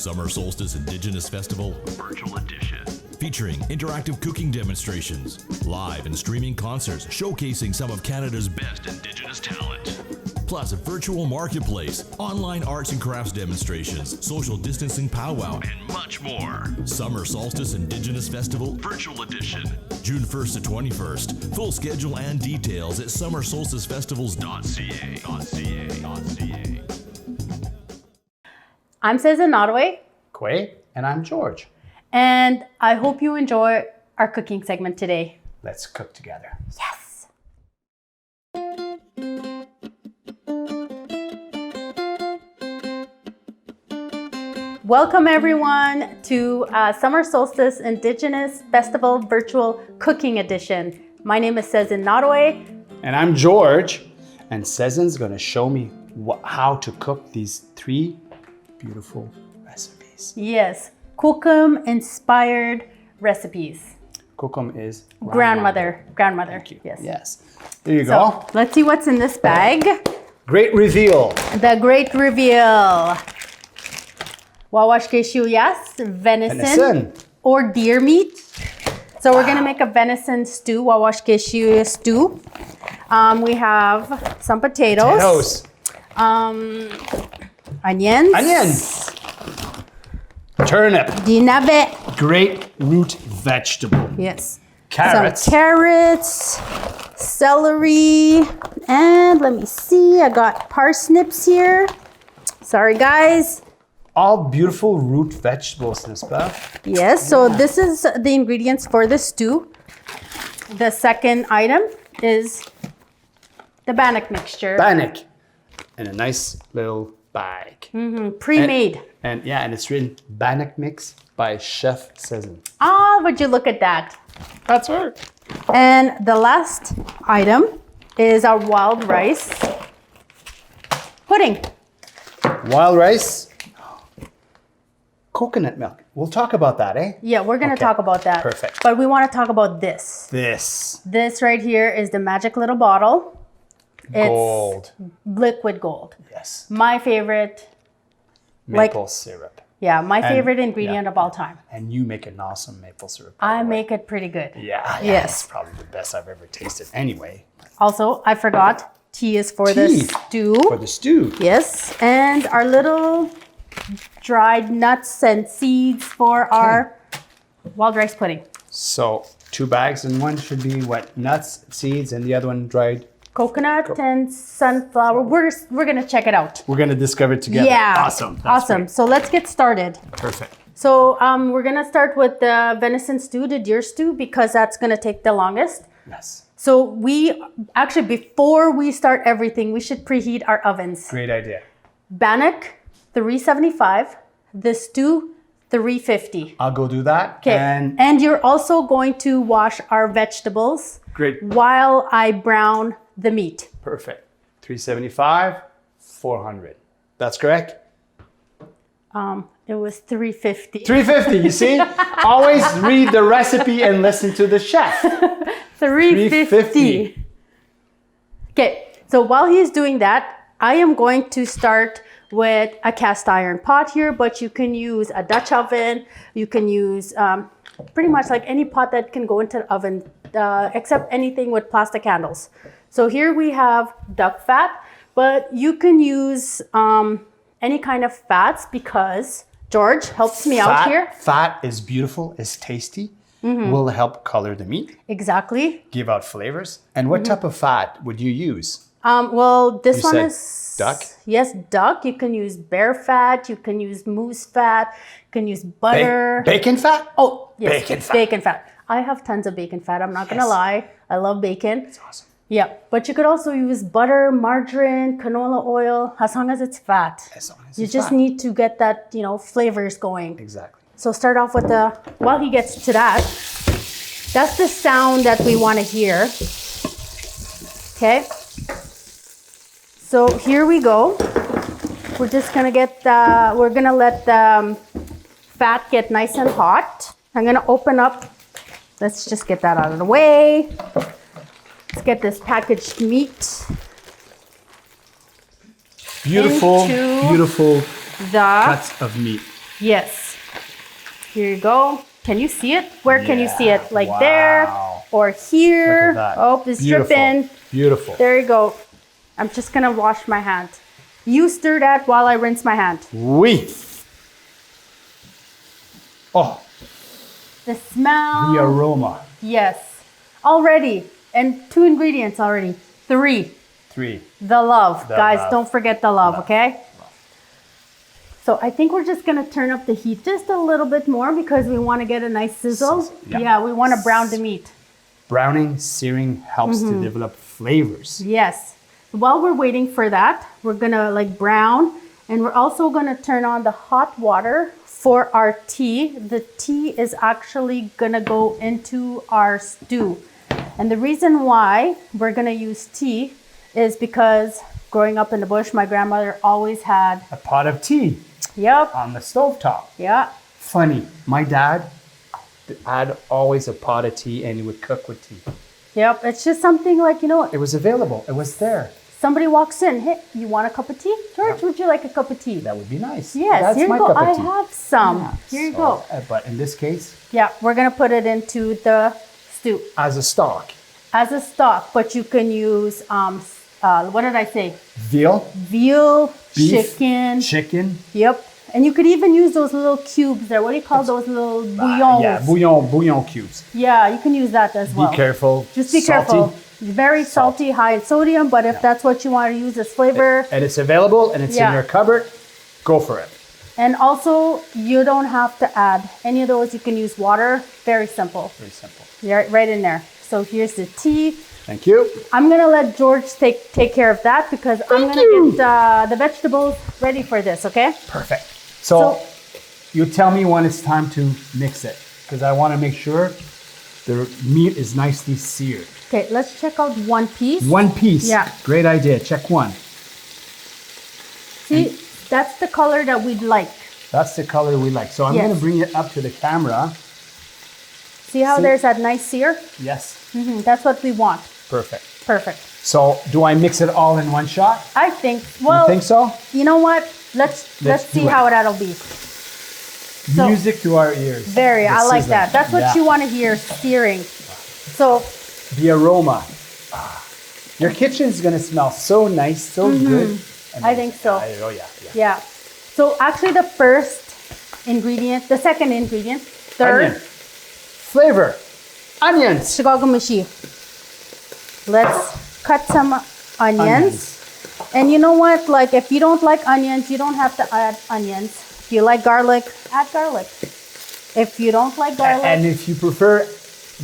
Summer Solstice Indigenous Festival Virtual Edition. Featuring interactive cooking demonstrations, live and streaming concerts showcasing some of Canada's best Indigenous talent. Plus a virtual marketplace, online arts and crafts demonstrations, social distancing powwow, and much more. Summer Solstice Indigenous Festival Virtual Edition, June 1st to 21st. Full schedule and details at summersolsticefestivals.ca. I'm Cezin Nottoway. Quay, and I'm George. And I hope you enjoy our cooking segment today. Let's cook together. Yes. Welcome everyone to Summer Solstice Indigenous Festival Virtual Cooking Edition. My name is Cezin Nottoway. And I'm George. And Cezin's going to show me how to cook these 3 beautiful recipes. Yes, Kokum inspired recipes. Kokum is Grandmother. Thank you. Yes. There you So go. let's see what's in this bag. Great reveal. The great reveal. Wawash keshu, yes, venison or deer meat. So we're gonna make a venison stew, wawash keshu stew. We have some potatoes. Onions. Turnip. Dinabe. Great root vegetable. Yes. Carrots. Some carrots, celery, and let me see, I got parsnips here. Sorry guys. All beautiful root vegetables, n'est-ce pas? Yes, so this is the ingredients for the stew. The second item is the bannock mixture. Bannock. In a nice little bag. Pre-made. And it's written Bannock Mix by Chef Cezin. Ah, would you look at that? That's right. And the last item is our wild rice pudding. Wild rice. Coconut milk. We'll talk about that, eh? Yeah, we're gonna talk about that. Perfect. But we wanna talk about this. This. This right here is the magic little bottle. Gold. It's liquid gold. Yes. My favorite. Maple syrup. Yeah, my favorite ingredient of all time. And you make an awesome maple syrup. I make it pretty good. Yeah. Yes. It's probably the best I've ever tasted. Anyway. Also, I forgot, tea is for the stew. For the stew. Yes, and our little dried nuts and seeds for our wild rice pudding. So 2 bags and one should be what? Nuts, seeds, and the other one dried? Coconut and sunflower. We're gonna check it out. We're gonna discover it together. Yeah. Awesome. That's awesome. great. So let's get started. Perfect. So we're gonna start with the venison stew, the deer stew, because that's gonna take the longest. Yes. So we actually, before we start everything, we should preheat our ovens. Great idea. Bannock 375, the stew 350. I'll go do that. Okay. And you're also going to wash our vegetables. Great. While I brown the meat. Perfect. 375, 400. That's correct? It was 350. 350, you see? Always read the recipe and listen to the chef. 350. Okay, so while he's doing that, I am going to start with a cast iron pot here, but you can use a Dutch oven. You can use pretty much like any pot that can go into the oven, except anything with plastic handles. So here we have duck fat, but you can use any kind of fats because George helps me out here. Fat is beautiful, is tasty, will help color the meat. Exactly. Give out flavors. And what type of fat would you use? Well, this one is duck? Yes, duck. You can use bear fat. You can use moose fat. You can use butter. Bacon fat? Oh, yes. Bacon fat. Bacon fat. I have tons of bacon fat. I'm not going to lie. I love bacon. It's awesome. Yeah, but you could also use butter, margarine, canola oil, as long as it's fat. As long as you it's just fat. need to get that, flavors going. Exactly. So start off with while he gets to that, that's the sound that we want to hear. Okay. So here we go. We're just gonna we're gonna let the fat get nice and hot. I'm gonna open up, let's just get that out of the way. Let's get this packaged meat. Beautiful, Into beautiful the cuts of meat. Yes. Here you go. Can you see it? Where can you see Yeah. it? Like there Wow. or here? Look at that. Oh, it's Beautiful. dripping. Beautiful. There you go. I'm just gonna wash my hand. You stir that while I rinse my hand. Oui. Oh, The smell. the aroma. Yes. Already. And 2 ingredients already. 3. 3. The love. The Guys, love. don't forget the love, Love. okay? So I think we're just gonna turn up the heat just a little bit more because we wanna get a nice sizzle. Sizzle, yeah. Yeah, we wanna brown the meat. Browning, searing helps to develop flavors. Yes. While we're waiting for that, we're gonna like brown, and we're also gonna turn on the hot water for our tea. The tea is actually gonna go into our stew. And the reason why we're gonna use tea is because growing up in the bush, my grandmother always had, A pot of tea yep, on the stovetop. yeah, Funny, my dad had always a pot of tea and he would cook with tea. yep. It's just something like, you know, It was available, it was there. somebody walks in, hey, you want a cup of tea? George, would you like a cup of tea? That would be nice. Yes, That's here my you go. cup of I tea. have some. Yeah, Here you so, go. But in this case, Yeah, we're gonna put it into the stew as a stock, as a stock, but you can use what did I say? veal, Veal, beef, chicken. chicken. Yep. And you could even use those little cubes there. What do you call those little bouillons? Yeah, bouillon cubes. Yeah, you can use that as well. Be careful. Just be salty, careful. Very salty, high in sodium, but if that's what you want to use as flavor. And it's available and it's Yeah. in your cupboard, go for it. And also, you don't have to add any of those. You can use water. Very simple. Very simple. Yeah, right in there. So here's the tea. Thank you. I'm gonna let George take care of that because I'm gonna get the vegetables ready for this, okay? Perfect. So you tell me when it's time to mix it because I want to make sure the meat is nicely seared. Okay, let's check out one piece. One piece. Yeah. Great idea. Check one. See, that's the color that we'd like. That's the color we like. So I'm Yes. going to bring it up to the camera. See how See? there's that nice sear? Yes. That's what we want. Perfect. Perfect. So do I mix it all in one shot? I think. Well, You think so? you know what? Let's Let's see do it. how that'll be. So- Music to our ears. Very. The I like sizzling. that. That's what Yeah. you want to hear, searing. So The aroma. Your kitchen's going to smell so nice, so good. I think so. Oh, yeah. yeah. So actually, the first ingredient, the second ingredient, third. Onion. Flavor. Onions. Chicago Mishi. Let's cut some onions. And you know what? Like, if you don't like onions, you don't have to add onions. If you like garlic, add garlic. If you don't like garlic, And if you prefer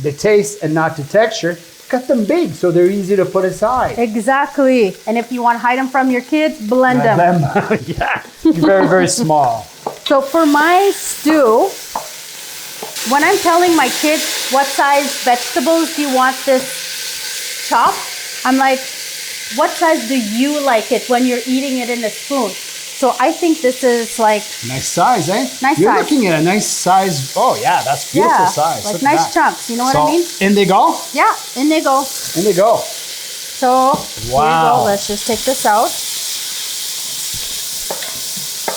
the taste and not the texture, cut them big so they're easy to put aside. exactly. And if you want to hide them from your kids, blend them. Yeah, very, very small. So for my stew, when I'm telling my kids what size vegetables do you want this chop, I'm like, what size do you like it when you're eating it in a spoon? So I think this is like, Nice size, eh? Nice You're size. looking at a nice size. Oh, yeah, that's beautiful yeah, size. like Look at nice that. chunks. You know what So, I mean? in they go? Yeah, in they go. In they go. So here you Wow. go. Let's just take this out.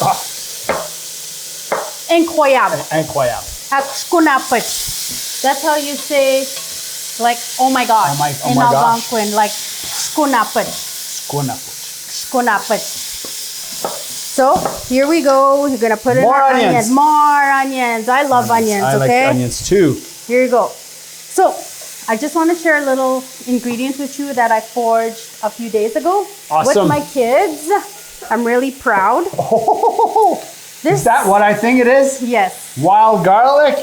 Oh, Incroyable. incroyable. Akskunapach. That's how you say, like, oh my God. Oh my in gosh. Algonquin, like, skunapach. Skunapach. So here we go. You're gonna put in More our onions. More onions. I love onions. I Okay. like onions too. Here you go. So I just want to share a little ingredients with you that I forged a few days ago Awesome. with my kids. I'm really proud. Oh, This is that what I think it is? Yes. Wild garlic?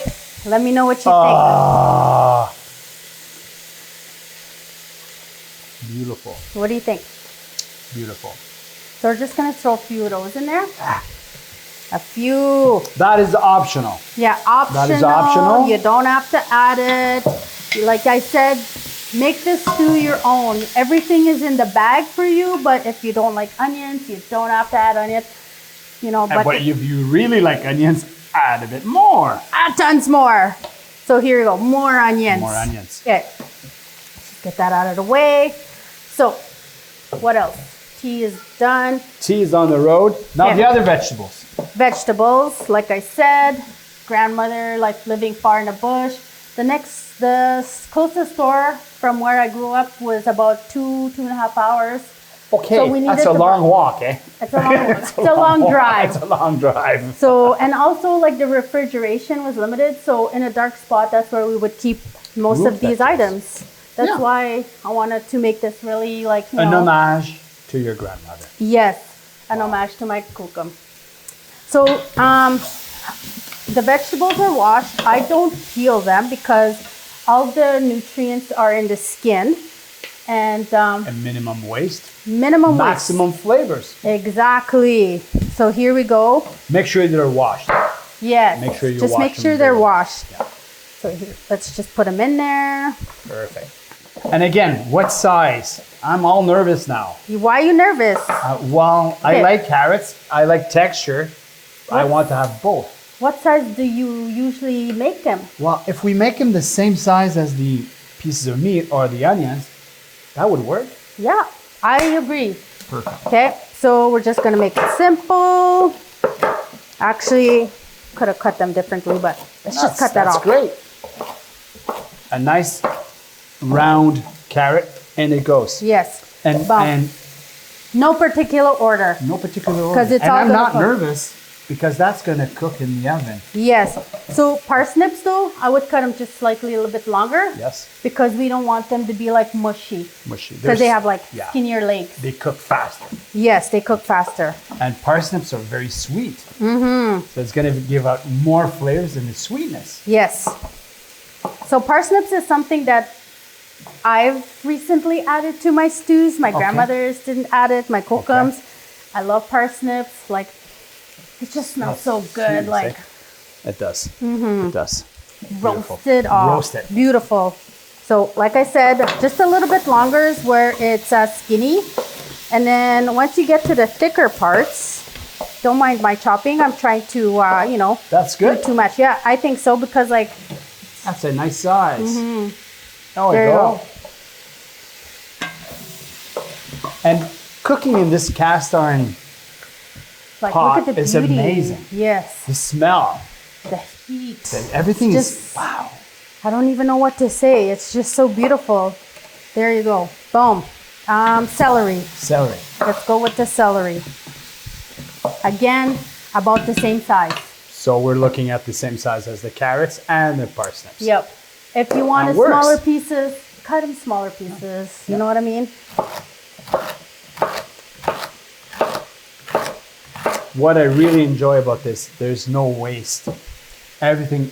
Let me know what you Ah. Beautiful. think. What do you think? Beautiful. So we're just gonna throw a few of those in there. A few. That is optional. Yeah, optional. That is optional. You don't have to add it. Like I said, make this stew your own. Everything is in the bag for you, but if you don't like onions, you don't have to add onions. You know, But if you really like onions, add a bit more. add tons more. So here you go, more onions. More onions. Okay, let's get that out of the way. So, what else? tea is done. Tea is on the road. Now Okay. the other vegetables. Vegetables, like I said, grandmother like living far in the bush. The closest store from where I grew up was about 2.5 hours. Okay, So we that's needed a to long walk, eh? It's a long, it's a long walk. drive. It's a long drive. So, and also like the refrigeration was limited. So in a dark spot, that's where we would keep most Root of these vegetables. items. That's Yeah. why I wanted to make this really like, you An know. homage to your grandmother. Yes, an homage to my kukum. So the vegetables are washed. I don't peel them because all the nutrients are in the skin and And minimum waste. minimum waste. Maximum flavors. Exactly. So here we go. Make sure they're washed. Yes. Make sure you just wash make them sure they're very well. washed. Yeah. So here, let's just put them in there. Perfect. And again, what size? I'm all nervous now. Why are you nervous? Well, I Okay. like carrots. I like texture. I want to have both. What size do you usually make them? Well, if we make them the same size as the pieces of meat or the onions, that would work. Yeah, I agree. Perfect. Okay, so we're just gonna make it simple. Actually, could have cut them differently, but let's just cut that That's off. great. A nice round carrot, and it goes. Yes. And Boom. and No particular order. no particular order. 'Cause it's and all I'm gonna not cook. nervous because that's gonna cook in the oven. Yes. So parsnips though, I would cut them just slightly a little bit longer. Yes. Because we don't want them to be like mushy. Mushy. Because they have like yeah. skinnier legs. They cook faster. Yes, they cook faster. And parsnips are very sweet. Mm-hmm. So it's gonna give out more flavors and the sweetness. Yes. So parsnips is something that I've recently added to my stews. My grandmothers didn't add it. My kokums. I love parsnips. Like, it just smells so good. Sweet, Like eh? It does. It does. Beautiful. roasted off. Roasted. Beautiful. So, like I said, just a little bit longer is where it's skinny. And then once you get to the thicker parts, don't mind my chopping. I'm trying to, you know, That's do good. too much. Yeah, I think so because like, That's a nice size. There There we you go. And cooking in this cast iron, like pot look at the is beauty. amazing. Yes, the smell, the heat. everything It's is just- wow. I don't even know what to say. It's just so beautiful. There you go. Boom. Celery. Celery. Let's go with the celery. Again, about the same size. So we're looking at the same size as the carrots and the parsnips. Yep. If you want That it smaller works. pieces, cut them smaller pieces. You know what I mean? What I really enjoy about this, there's no waste. Everything,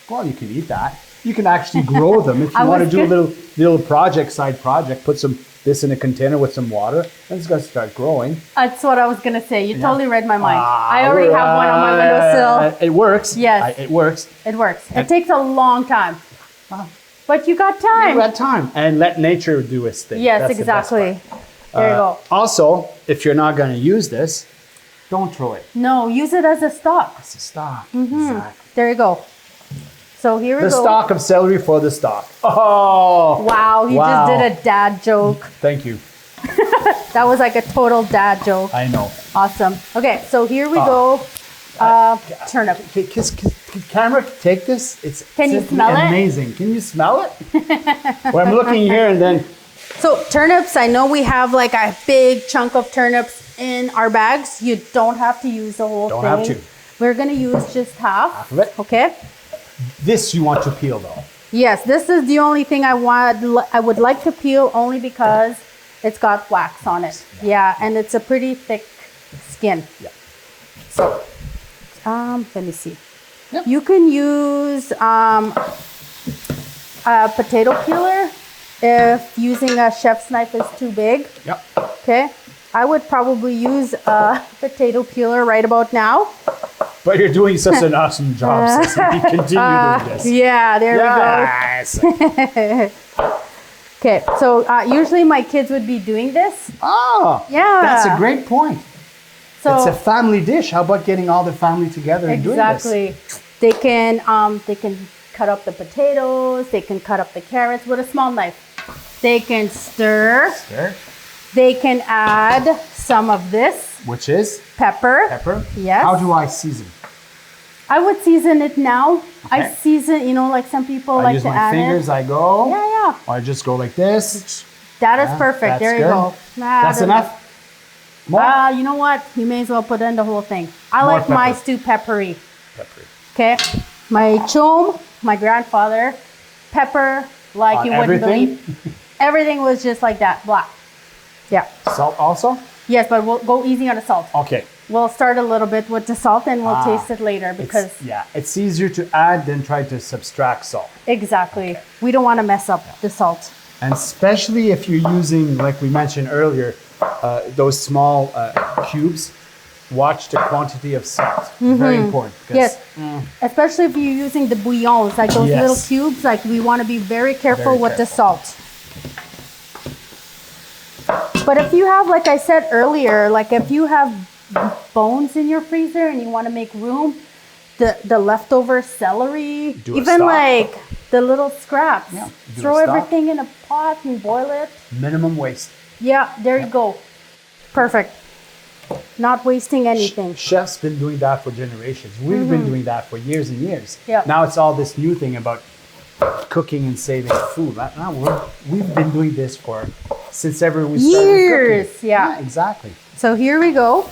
well, you can eat that. You can actually grow them if you I want to was do a gonna- little project, side project. Put this in a container with some water, and it's gonna start growing. That's what I was gonna say. You totally read my mind. Ah, I already have one on my windowsill. It works. Yes. It works. It works. It takes a long time, but you got time. We had time, and let nature do its thing. Yes, That's the best exactly. part. There you go. Also, if you're not going to use this, don't throw it. No, use it as a stock. It's a stock. Mm-hmm. Exactly. There you go. So here we The go. stock of celery for the stock. Oh! Wow, he Wow. just did a dad joke. Thank you. That was like a total dad joke. I know. Awesome. Okay, so here we Ah. go. Turnip. Okay, can camera take this? Can you smell it? Amazing. Can you smell it? Well, I'm looking here and then So turnips, I know we have like a big chunk of turnips in our bags. You don't have to use the whole Don't thing. have to. We're gonna use just half. of it. Okay. This you want to peel though. Yes, this is the only thing I would like to peel only because it's got wax on it. Yeah, and it's a pretty thick skin. Yeah. So, let me see. Yep. You can use a potato peeler if using a chef's knife is too big. Yep. Okay. I would probably use a potato peeler right about now. But you're doing such an awesome job, Cezin. You continue doing this. Yeah, there Yes. we go. Okay, so usually my kids would be doing this. Oh, Yeah. that's a great point. So It's a family dish. How about getting all the family together and doing this? exactly, they can cut up the potatoes. They can cut up the carrots with a small knife. They can stir. Stir. They can add some of this Which is pepper. pepper. Yes. How do I season? I would season it now. I Okay. season, like some people I like use to my add fingers. it. I go. Yeah. Or I just go like this. That is Yeah, perfect. that's There you good. go. That's enough. More. You know what? You may as well put in the whole thing. I More like my pepper. stew peppery. Pepper. Okay. My chom, my grandfather, pepper, like On you wouldn't everything? believe. Everything was just like that. Blah. Yeah. Salt also. Yes, but we'll go easy on the salt. Okay. We'll start a little bit with the salt and we'll Ah, taste it later because it's easier to add than try to subtract salt. exactly. We don't want to mess up the salt. And especially if you're using, like we mentioned earlier, those small cubes, watch the quantity of salt. Very important. Yes. Especially if you're using the bouillons, like those Yes. little cubes, like we want to be very careful Very with the careful. salt. But if you have, like I said earlier, like if you have bones in your freezer and you want to make room, the leftover celery, Do a even stock. like the little scraps, Yeah, do a throw stock. everything in a pot and boil it. Minimum waste. Yeah, there you go. Perfect. Not wasting anything. Chefs been doing that for generations. We've been doing that for years and years. Yeah. Now it's all this new thing about cooking and saving food. Now we've been doing this since ever we started Years, cooking. yeah. Exactly. So here we go.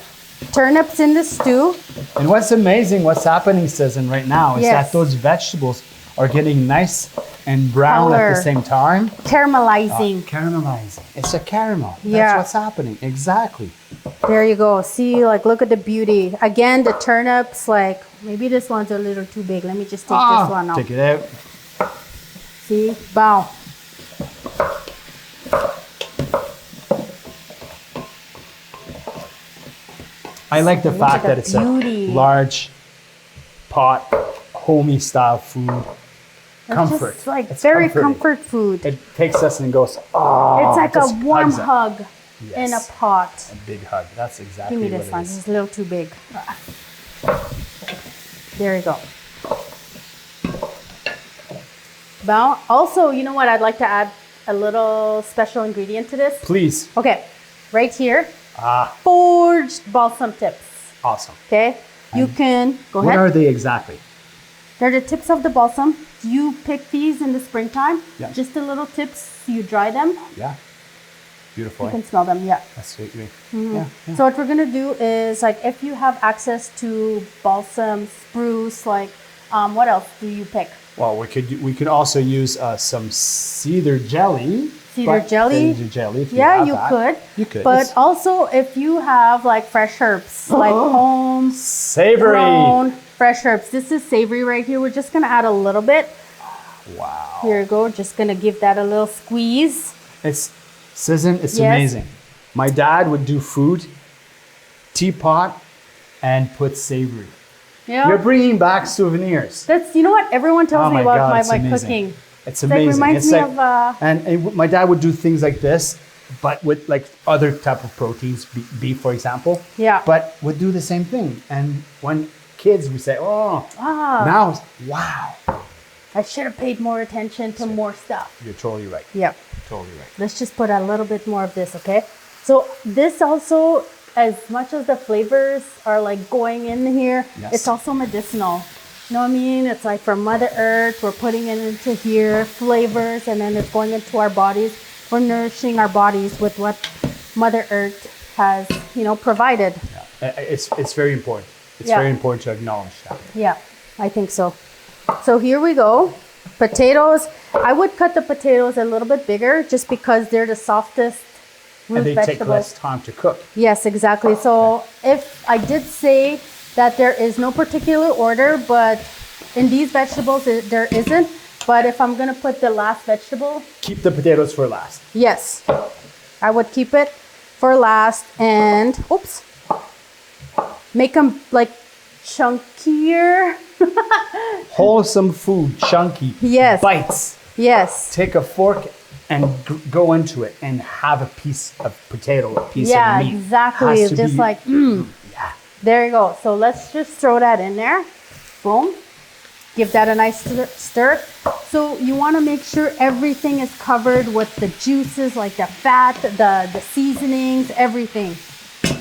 Turnips in the stew. And what's amazing, what's happening, Cezin, right now is Yes. that those vegetables are getting nice and brown at Color. the same time. Caramelizing. Caramelizing. It's a caramel. That's Yeah. what's happening. Exactly. There you go. See, like, look at the beauty. Again, the turnips, like, maybe this one's a little too big. Let me just take this one out. Take it out. See? Bow. I like the Look fact at that the it's beauty. a large pot, homey style food. It's Comfort. just, like, It's very comforting. comfort food. It takes us and goes, oh. It's like a just warm hugs it. hug in a Yes. pot. A big hug. That's exactly Give me what this it one. is. It's a little too big. There you go. Now, also, you know what? I'd like to add a little special ingredient to this. Please. Okay, right here, Ah, forged balsam tips. awesome. Okay, you can go What ahead. are they exactly? They're the tips of the balsam. You pick these in the springtime. Yeah. Just the little tips. You dry them. Yeah. Beautiful. You can smell them. Yeah. That's sweet. Mm-hmm. Yeah, yeah. So what we're gonna do is like if you have access to balsam, spruce, like what else do you pick? Well, we could also use some cedar jelly. Cedar but- jelly? Cedar jelly. If Yeah, have you that. could. You could. But also if you have like fresh herbs, like home Savory. grown fresh herbs. This is savory right here. We're just gonna add a little bit. Wow. Here you go. Just gonna give that a little squeeze. It's Cezin, it's Yes. amazing. My dad would do food, teapot, and put savory. Yeah. You're bringing back souvenirs. That's, you know what everyone tells Oh me my about God, it's my amazing. cooking. It's It's like amazing. reminds It's me like, of and my dad would do things like this, but with like other type of proteins, beef, for example. Yeah. But would do the same thing. And when kids, we say, oh, now, wow. I should have paid more attention to more stuff. You're totally right. Yep. Totally right. Let's just put a little bit more of this, okay? So this also, as much as the flavors are like going in here, Yes. it's also medicinal. You know what I mean? It's like from Mother Earth, we're putting it into here, flavors, and then it's going into our bodies. We're nourishing our bodies with what Mother Earth has, provided. Yeah. It's very important. It's Yeah. very important to acknowledge that. Yeah, I think so. So here we go. Potatoes. I would cut the potatoes a little bit bigger just because they're the softest root And they take vegetables. less time to cook. Yes, exactly. So if I did say that there is no particular order, but in these vegetables there isn't. But if I'm gonna put the last vegetable, Keep the potatoes for last. yes, I would keep it for last and make them like chunkier. Wholesome food, chunky. Yes. Bites. Yes. Take a fork and go into it and have a piece of potato, a piece Yeah, of meat. exactly. Has It's to just be- like, Yeah. there you go. So let's just throw that in there. Boom. Give that a nice stir. So you want to make sure everything is covered with the juices, like the fat, the seasonings, everything.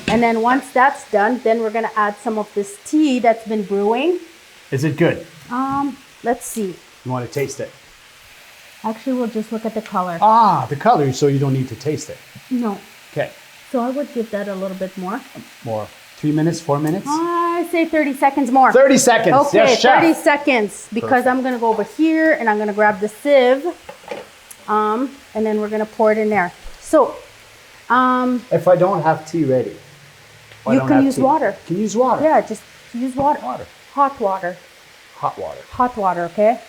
And then once that's done, then we're going to add some of this tea that's been brewing. Is it good? Let's see. You want to taste it? Actually, we'll just look at the color. Ah, the color, so you don't need to taste it. No. Okay. So I would give that a little bit more. More. 3 minutes, 4 minutes? I say 30 seconds more. 30 seconds. Okay, Yes, chef. 30 seconds. Because I'm going to go over here and I'm going to grab the sieve. And then we're going to pour it in there. So, if I don't have tea ready, you can use water. Can you use water? Yeah, just use water. Water. Hot water. Hot water. Hot water, okay?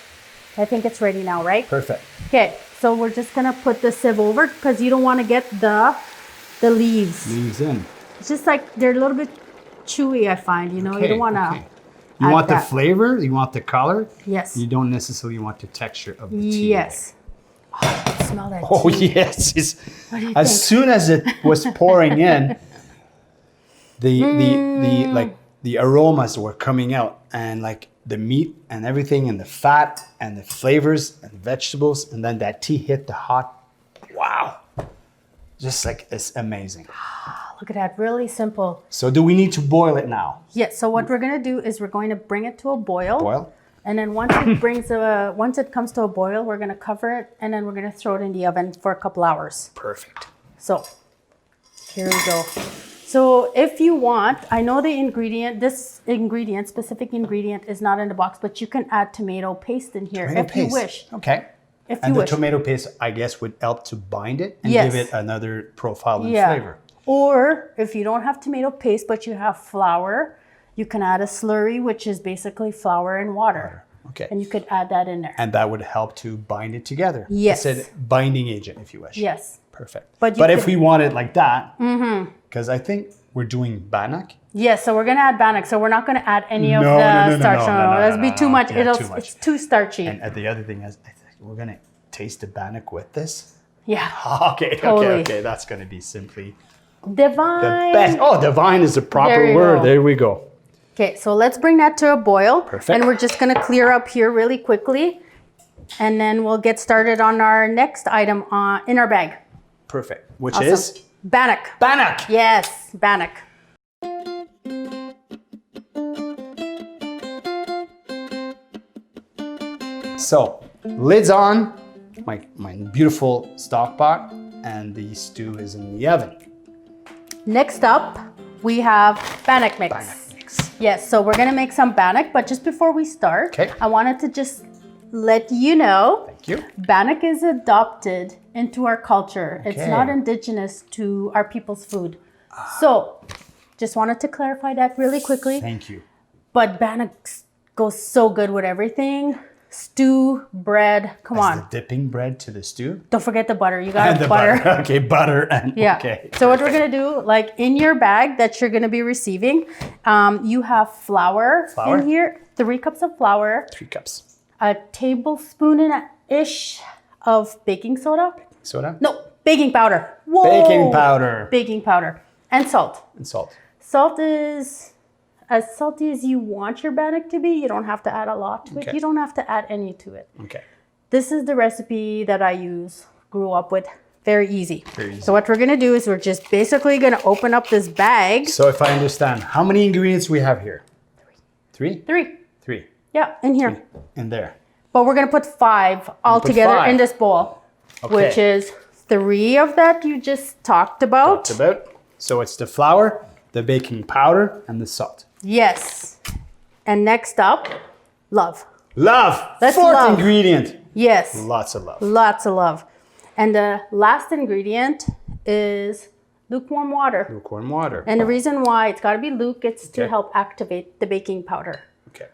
I think it's ready now, right? Perfect. Okay, so we're just going to put the sieve over because you don't want to get the leaves. Leaves in. It's just like they're a little bit chewy, I find, you know? You don't want to... You want the flavor, you want the color. Yes. You don't necessarily want the texture of the tea. Yes. Oh, I can smell that Oh, tea. yes. What do you As think? soon as it was pouring in, the aromas were coming out, and like the meat and everything and the fat and the flavors and the vegetables, and then that tea hit the hot. Wow. Just like, it's amazing. Look at that, really simple. So do we need to boil it now? Yes, so what we're gonna do is we're going to bring it to a boil. Boil? And then once it comes to a boil, we're gonna cover it and then we're gonna throw it in the oven for a couple hours. Perfect. So here we go. So if you want, I know this specific ingredient is not in the box, but you can add tomato paste in here you wish. Okay. If And you the wish. tomato paste, I guess, would help to bind it and Yes. give it another profile and Yeah. flavor. Or if you don't have tomato paste, but you have flour, you can add a slurry, which is basically flour and water. Okay. And you could add that in there. And that would help to bind it together. Yes. It's a binding agent, if you wish. Yes. Perfect. But But you if could- we want it like that, because I think we're doing bannock. Yes, so we're gonna add bannock. So we're not gonna add any of No, the no, no, no, starch. no, That'd be too much. Yeah, too much. It's too starchy. And the other thing is, I think we're going to taste the bannock with this. Yeah. Okay, Totally. okay. That's going to be simply Divine. the best. Oh, divine is the There proper you word. go. There we go. Okay, so let's bring that to a boil. Perfect. And we're just gonna clear up here really quickly. And then we'll get started on our next item in our bag. Perfect. Which Awesome. is Bannock. bannock. Yes, bannock. So, lids on, my beautiful stock pot, and the stew is in the oven. Next up, we have bannock mix. Bannock mix. Yes, so we're gonna make some bannock, but just before we start, Okay. I wanted to just let you know Thank you. bannock is adopted into our culture. It's Okay. not indigenous to our people's food. So, just wanted to clarify that really quickly. Thank you. But bannock goes so good with everything. Stew, bread, come As on. the dipping bread to the stew. Don't forget the butter. You got And the butter. butter. Okay, butter and Yeah. okay. So what we're gonna do, like in your bag that you're gonna be receiving, you have flour Flour? in here, 3 cups of flour, 3 cups. a tablespoon-ish of baking soda. Soda. No, baking powder. Whoa! Baking powder. Baking powder. And salt. And salt. Salt is as salty as you want your bannock to be. You don't have to add a lot to it. Okay. You don't have to add any to it. Okay. This is the recipe that I use, grew up with. Very easy. Very easy. So what we're gonna do is we're just basically gonna open up this bag. So if I understand, how many ingredients we have here? 3? 3. 3. Yeah, in here. In there. But we're gonna put 5 all put together 5. in this bowl, Okay. which is 3 of that you just talked about. That's about. So it's the flour, the baking powder, and the salt. Yes. And next up, love. Love. That's 4th love. ingredient. Yes. Lots of love. Lots of love. And the last ingredient is lukewarm water. Lukewarm water. And the reason why it's got to be luke, it's to Okay. help activate the baking powder. Okay.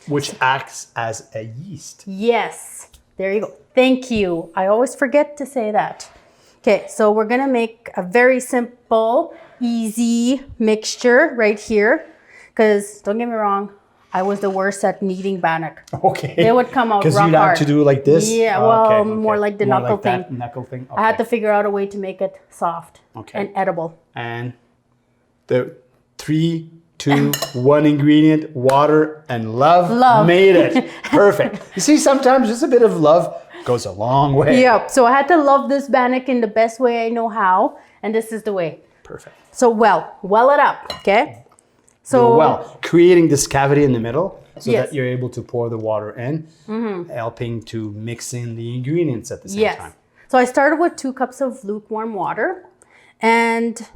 Which acts as a yeast. Yes. There you go. Thank you. I always forget to say that. Okay, so we're going to make a very simple, easy mixture right here. Because don't get me wrong, I was the worst at kneading bannock. Okay. They would come out Because rock you'd have hard. to do like this? Yeah, Oh, well, okay, more okay. like the More knuckle that thing. Knuckle thing. I had Okay. to figure out a way to make it soft Okay. and edible. And the 3 2, 1 ingredient, water and love. Love. Made it. Perfect. You see, sometimes just a bit of love goes a long way. Yep. So I had to love this bannock in the best way I know how. And this is the way. Perfect. So well it up, okay? So Well, creating this cavity in the middle so Yes. that you're able to pour the water in, helping to mix in the ingredients at the same yes. time. So I started with 2 cups of lukewarm water, and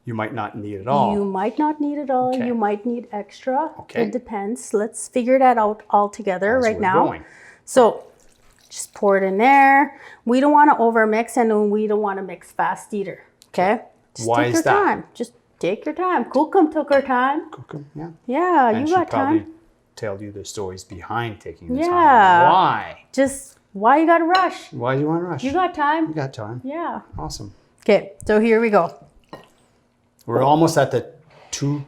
You might not need it all. you might not need it all. Okay. You might need extra. Okay. It depends. Let's figure that out all together As right we're now. going. So just pour it in there. We don't want to overmix, and we don't want to mix fast either. Okay? Just Why take is your that? time. Just take your time. Kukum took her time. Cook 'em, yeah. Yeah, And you she got probably time. tell you the stories behind taking the Yeah. time. Why? Just why you gotta rush? Why do you want to rush? You got time. You got time. Yeah. Awesome. Okay, so here we go. We're almost at the 2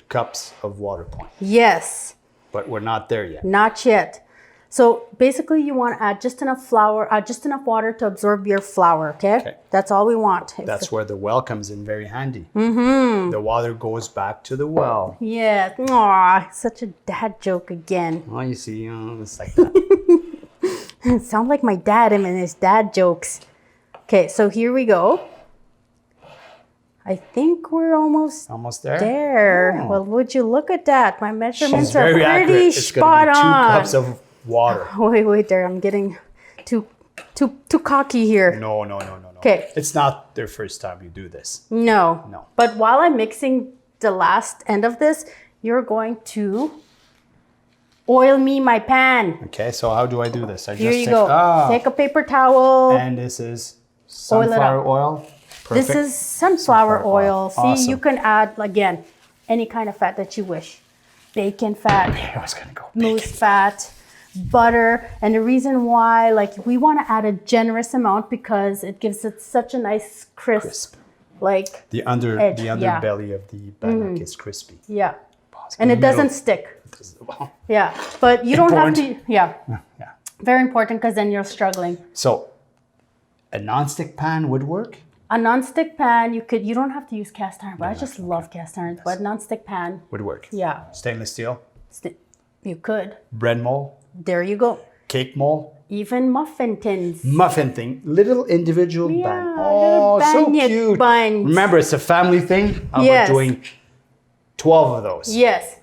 cups of water point, Yes, but we're not there yet. not yet. So basically you want to add just enough flour, just enough water to absorb your flour, okay? Okay. That's all we want. That's where the well comes in very handy. Mm-hmm. The water goes back to the well. Yeah. Aw, such a dad joke again. Oh, you see, it's like that. Sound like my dad, him and his dad jokes. Okay, so here we go. I think we're almost Almost there. there. Oh. Well, would you look at that? My measurements She's are very pretty accurate. It's spot going to be 2 on. cups of water. Wait there. I'm getting too cocky here. No. Okay. It's not their first time you do this. No. No. But while I'm mixing the last end of this, you're going to oil me my pan. Okay, so how do I do this? I Here just you take, go. Take a paper towel. and this is Oil it sunflower up. oil. This Perfect. is sunflower oil. See, Awesome. you can add, again, any kind of fat that you wish. Bacon fat, I was gonna go moose bacon. fat, butter. And the reason why, we want to add a generous amount because it gives it such a nice crisp. Like, The edge, yeah. underbelly of the bannock is crispy. yeah. Pause. And it Middle. doesn't stick. Well, Yeah. But you don't have to, Important. yeah. yeah. Very important because then you're struggling. So, a non-stick pan would work. A non-stick pan, you don't have to use cast iron, but I just love cast iron. But non-stick pan, Would work. yeah, Stainless steel. you could. Bread mold. There you go. Cake mold. Even muffin tins. Muffin thing. Little individual Yeah, bun. little Oh, so bannock cute. buns. Remember, it's a family thing. Yes. We're doing 12 of those. Yes,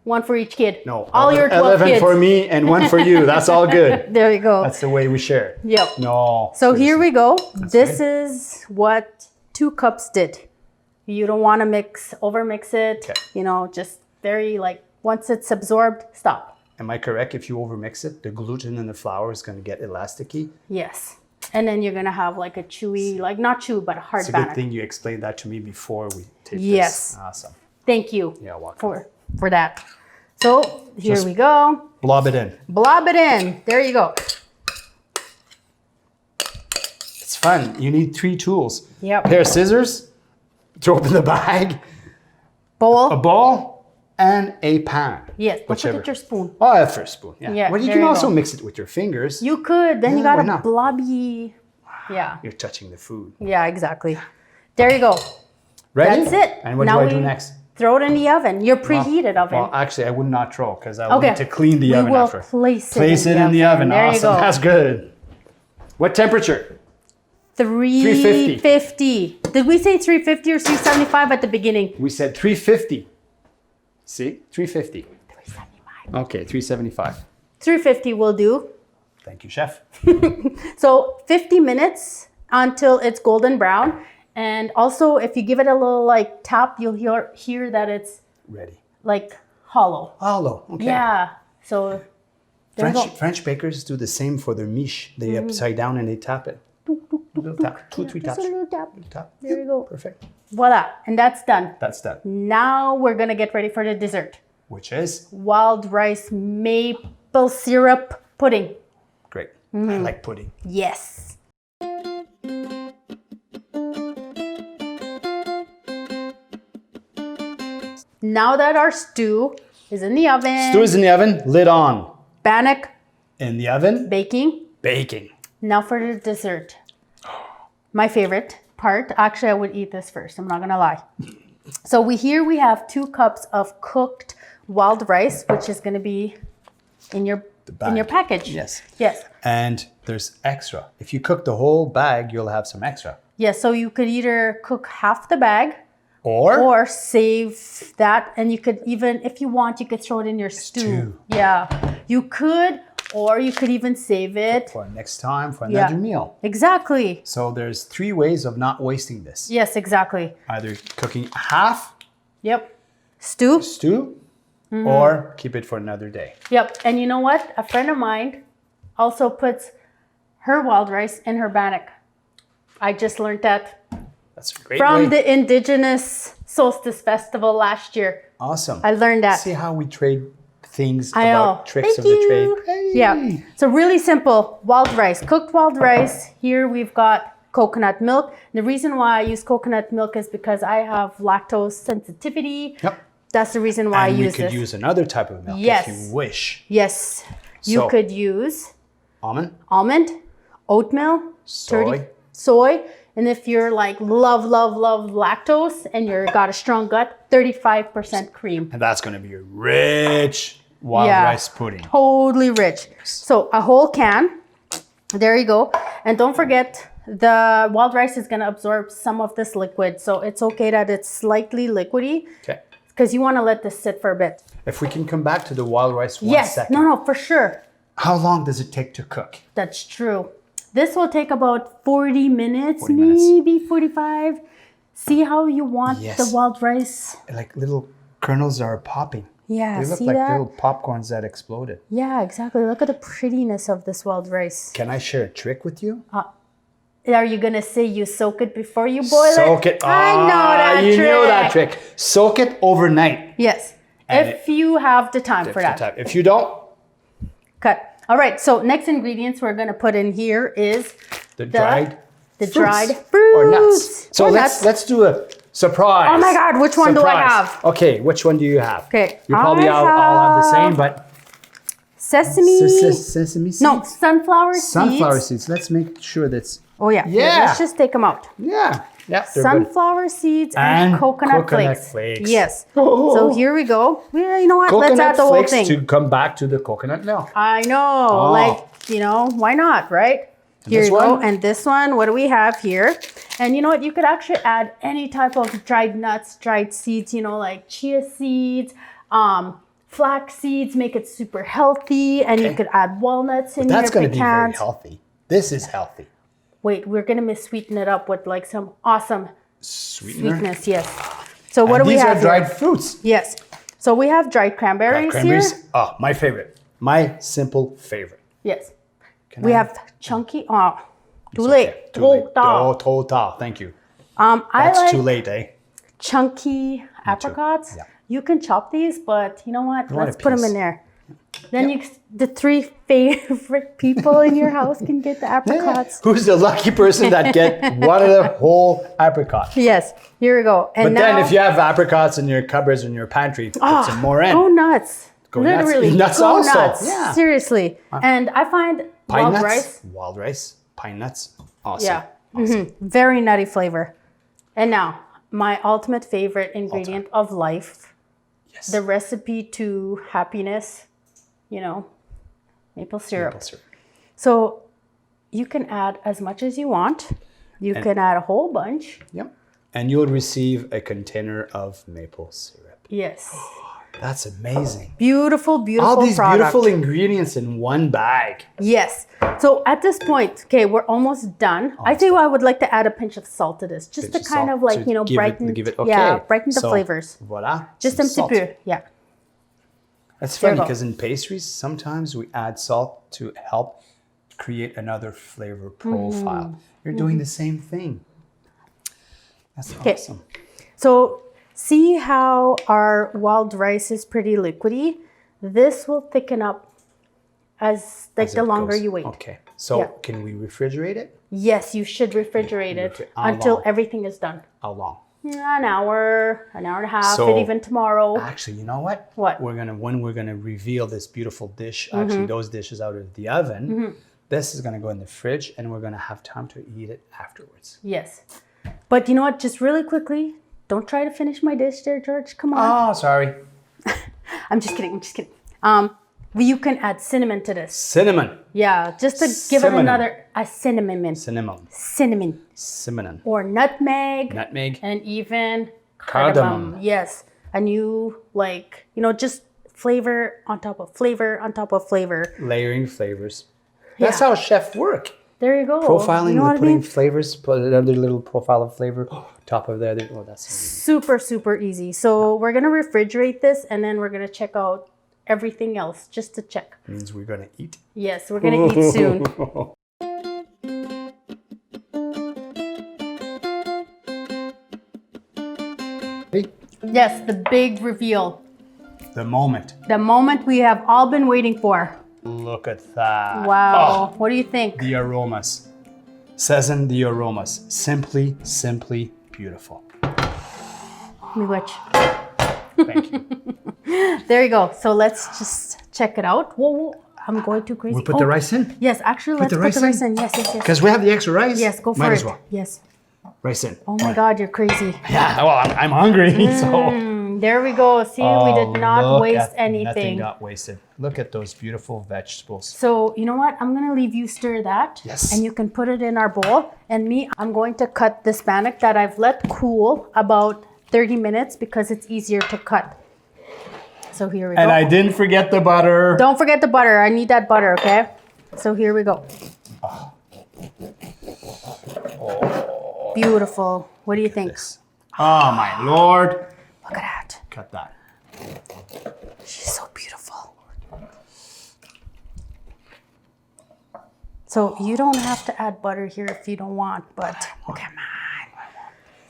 one for each kid. No, all your 12 11 kids. for me and 1 for you. That's all good. There you go. That's the way we share. Yep. No. So here we go. This good. is what 2 cups did. You don't want to overmix it. Okay. Just very once it's absorbed, stop. Am I correct? If you overmix it, the gluten in the flour is going to get elasticy. Yes. And then you're going to have a chewy, not chewy, but a hard It's a bannock. good thing you explained that to me before we taped Yes. this. Awesome. Thank you Yeah, welcome. for that. So here Just- we go. Blob it in. Blob it in. There you go. It's fun. You need 3 tools. Yep. A pair of scissors, throw it in the bag, Bowl. a bowl, and a pan. Yes. Don't Whichever. forget your spoon. Oh, a first spoon. Yeah. Yeah, Well, you there can you also go. mix it with your fingers. You could. Then you Yeah, got why a not? blobby. Yeah. You're touching the food. Yeah, exactly. There you go. Ready? That's it. And what Now do I do we next? Throw it in the oven. Your preheated oven. Well, actually, I would not throw because I Okay. need to clean the We oven will after. place it in the oven. There Awesome. you go. That's good. What temperature? 350. Did we say 350 or 375 at the beginning? We said 350. See? 350. 375. Okay, 375. 350 will do. Thank you, chef. So 50 minutes until it's golden brown. And also, if you give it a little tap, you'll hear that it's Ready. hollow. Hollow. Okay. Yeah. So there you go. French bakers do the same for their miche. They upside down and they tap it. Little tap. 2 or 3 Just taps. a little tap. Tap. There you go. Perfect. Voila. And that's done. That's done. Now we're going to get ready for the dessert. Which is Wild rice maple syrup pudding. great. I like pudding. Yes. Now that our stew is in the oven, Stew is in the oven, lid on. bannock In the oven, baking. baking. Now for the dessert. My favorite part. Actually, I would eat this first. I'm not gonna lie. So we have 2 cups of cooked wild rice, which is going to be in your package. Yes. Yes. And there's extra. If you cook the whole bag, you'll have some extra. Yes. So you could either cook half the bag Or save that, and you could even, if you want, you could throw it in your stew. Yeah, you could, or you could even save it for next time, for another meal. Exactly. So there's 3 ways of not wasting this. Yes, exactly. Either cooking half Yep. Stew. Or keep it for another day. Yep. And you know what? A friend of mine also puts her wild rice in her bannock. I just learned that That's a great from way. the Indigenous Solstice Festival last year. Awesome. I learned that. See how we trade things I know. about tricks Thank of the you. trade. Hey. Yeah. So really simple. Wild rice. Cooked wild rice. Here we've got coconut milk. The reason why I use coconut milk is because I have lactose sensitivity. Yep. That's the reason why I use this. And we could use another type of milk Yes. if you wish. Yes. You So- could use Almond, oatmeal, soy. And if you're like love lactose and you're got a strong gut, 35% cream. and that's going to be a rich wild rice pudding. Totally rich. So a whole can. There you go. And don't forget, the wild rice is going to absorb some of this liquid. So it's okay that it's slightly liquidy. Okay. Because you want to let this sit for a bit. If we can come back to the wild rice one Yes. second. No, for sure. How long does it take to cook? That's true. This will take about 40 minutes, 40 minutes. maybe 45. See how you want Yes. the wild rice. Like little kernels are popping. Yeah, They look see like that? little popcorns that exploded. Yeah, exactly. Look at the prettiness of this wild rice. Can I share a trick with you? Are you going to say you soak it before you boil Soak it. I know that you trick. know that trick. Soak it overnight. Yes. And if you have the time for that. If you don't, Cut. All right. So next ingredients we're going to put in here is the dried fruits. or nuts. So Or let's nuts. do a surprise. Oh my God, which one do I have? Okay, which one do you have? Okay, You probably I all have the same, but Sesame. sesame seeds. No, sunflower seeds. Sunflower seeds. Let's make sure that's Oh yeah. Yeah. Let's just take them out. yeah. They're good. Sunflower seeds and coconut flakes. Yes. So here we go. Yeah, you know what? Let's add Coconut the whole flakes thing. to come back to the coconut milk. I know. Oh. Like, why not, right? Here this you go. one? And this one, what do we have here? And you know what? You could actually add any type of dried nuts, dried seeds, like chia seeds, flax seeds, make it super healthy. And you could add walnuts in That's your going to be very pecans. healthy. This is healthy. Wait, we're going to sweeten it up with like some awesome Sweetener. sweetness. Yes. So what do we These have are dried here? fruits. Yes. So we have dried cranberries, here. Oh, my favorite. My simple favorite. Yes. Can We I- have chunky. Too It's late. okay. Too late. Oh, Oh, total. Thank you. I That's like too late, eh? chunky apricots. Yeah. You can chop these, but you know what? want Let's a put them piece. in there. Then the 3 favorite people in your house can get the apricots. Who's the lucky person that get one of the whole apricot? Yes. Here we go. And But now, then if you have apricots in your cupboards in your pantry, put some more in. go nuts. Go nuts. Literally, Nuts go also. nuts. Yeah. Seriously. And I find Pine wild nuts, rice. wild rice, pine nuts. Awesome. Yeah. Awesome. Very nutty flavor. And now, my ultimate favorite ingredient of life, Yes. the recipe to happiness, maple syrup. Maple syrup. So you can add as much as you want. You can add a whole bunch. Yep. And you'll receive a container of maple syrup. Yes. That's amazing. Beautiful, beautiful All these product. beautiful ingredients in one bag. Yes. So at this point, okay, we're almost done. I tell you, I would like to add a pinch of salt to this, just to Pinch of kind salt of like, to brighten, give it okay. yeah, brighten the So, flavors. Voila. Just un some petit salt. peu, yeah. That's There you funny go. because in pastries, sometimes we add salt to help create another flavor profile. You're doing the same thing. That's awesome. So see how our wild rice is pretty liquidy? This will thicken up as As the it longer goes. you wait. Okay. So Yeah. can we refrigerate it? Yes, you should refrigerate it How until long? everything is done. How long? An hour and a half, So- and even tomorrow. Actually, you know what? What? When we're gonna reveal this beautiful dish, actually those dishes out of the oven, this is gonna go in the fridge, and we're gonna have time to eat it afterwards. Yes. But you know what? Just really quickly, Don't try to finish my dish there, George. Come on. Oh, sorry. I'm just kidding. You can add cinnamon to this. Cinnamon. Yeah, just to give it a cinnamon. Cinnamon. Or nutmeg. Nutmeg. And even Cardamom. Yes. A new, just flavor on top of flavor on top of flavor. Layering flavors. That's how chefs work. There you go. Profiling, you know what putting I mean? flavors, put another little profile of flavor top of that. Oh, that's super, super easy. So we're going to refrigerate this and then we're going to check out everything else just to check. Means we're going to eat. Yes, we're going to eat soon. Yes, the big reveal. The moment. The moment we have all been waiting for. Look at that. Wow. What do you think? The aromas. Cezin, the aromas. Simply, simply beautiful. Miigwech. Thank you. There you go. So let's just check it out. Whoa. I'm going too crazy. We'll put the rice in? Yes, actually, let's put the rice in. Yes. Because we have the extra rice. Yes, go for Might it. as well. Yes. Rice in. Oh my God, you're crazy. Yeah, well, I'm hungry, so. There we go. See, we did not waste anything. Nothing got wasted. Look at those beautiful vegetables. So, you know what? I'm going to leave you stir that. Yes. And you can put it in our bowl. And I'm going to cut this bannock that I've let cool about 30 minutes because it's easier to cut. So here we go. And I didn't forget the butter. Don't forget the butter. I need that butter, okay? So here we go. Oh. Beautiful. What do you think? This. Oh, my Lord. Look at that. Cut that. She's so beautiful. So you don't have to add butter here if you don't want, but come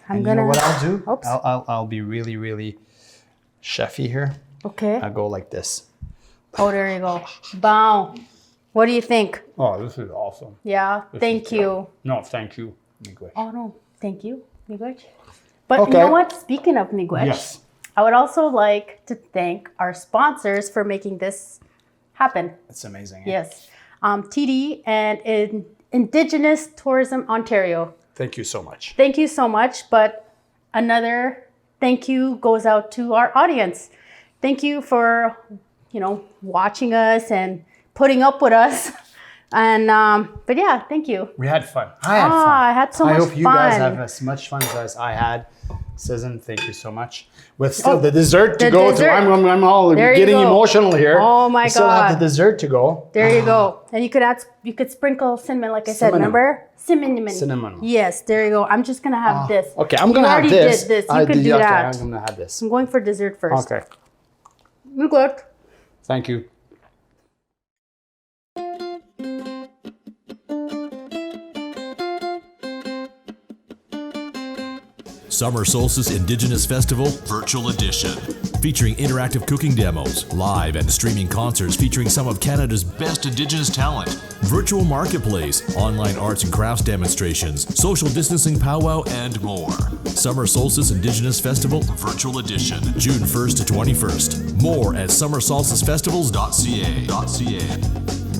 on. You know what I'll do? Oops. I'll be really, really chefy here. Okay. I'll go like this. Oh, there you go. Bow. What do you think? Oh, this is awesome. Yeah. Thank you. No, thank you. Miigwech. Oh, no. Thank you. Miigwech. But you know what? Speaking of miigwech, Yes. I would also like to thank our sponsors for making this happen. It's amazing. Yes. TD and Indigenous Tourism Ontario. Thank you so much. Thank you so much. But another thank you goes out to our audience. Thank you for, watching us and putting up with us. And, but yeah, thank you. We had fun. I had fun. I had so much fun. I hope you guys have as much fun as I had. Cezin, thank you so much. With still the dessert to go to. I'm all getting emotional here. Oh my God. Still have the dessert to go. There you go. And you could sprinkle cinnamon, like I said, remember? Cinnamon. Yes, there you go. I'm just going to have this. Okay, I'm going to have this. You already did this. You can do that. I'm going to have this. I'm going for dessert first. Okay. Good. Thank you. Summer Solstice Indigenous Festival Virtual Edition. Featuring interactive cooking demos, live and streaming concerts featuring some of Canada's best Indigenous talent, virtual marketplace, online arts and crafts demonstrations, social distancing powwow, and more. Summer Solstice Indigenous Festival Virtual Edition, June 1st to 21st. More at summersolsticefestivals.ca.